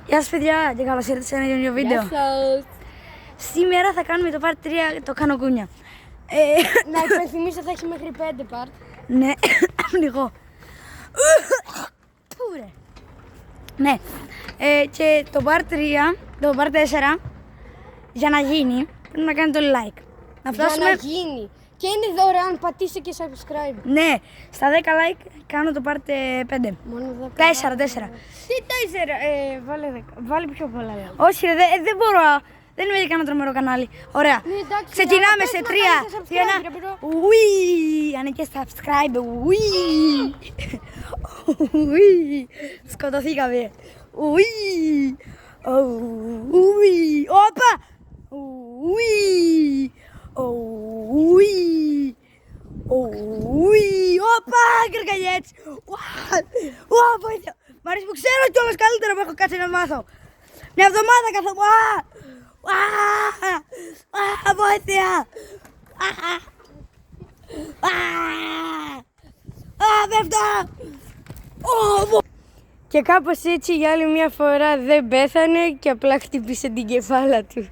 Γεια σας παιδιά και καλώς ήρθατε σε ένα καινούριο βίντεο. Γεια σας. Σήμερα θα κάνουμε το part 3 το κάνω κούνια. Να υπενθυμίσω θα έχει μέχρι 5 part. Ναι, πνιγώ. Πού ρε. Ναι, και το part 3, το part 4, για να γίνει πρέπει να κάνετε το like. Να φτάσουμε... Για να γίνει. Και είναι δωρεάν, πατήστε και subscribe. Ναι, στα 10 like κάνω το part 5. Μόνο 4. 10. Τι 4, βάλε πιο πολλά. Όχι ρε, δεν μπορώ. Δεν είναι κανένα τρομερό κανάλι. Ωραία. Ναι, εντάξει, Ξεκινάμε αλλά σε πες 3, να κάνετε 2, 1. subscribe, ρε, bro. Ουί! Αν και subscribe. Ουί! Ουί! Σκοτωθήκαμε. Ουί! Ουί! Όπα! Ουί! Ουί! Ουί! Όπα! Κερκαλιέτς! Ουά! Βοήθεια! Μ' αρέσει που ξέρω κιόλας καλύτερα που έχω κάτσει να μάθω. Μια εβδομάδα καθόλου. Βοήθεια! Πέφτω! Και κάπως έτσι για άλλη μια φορά δεν πέθανε και απλά χτύπησε την κεφάλα του.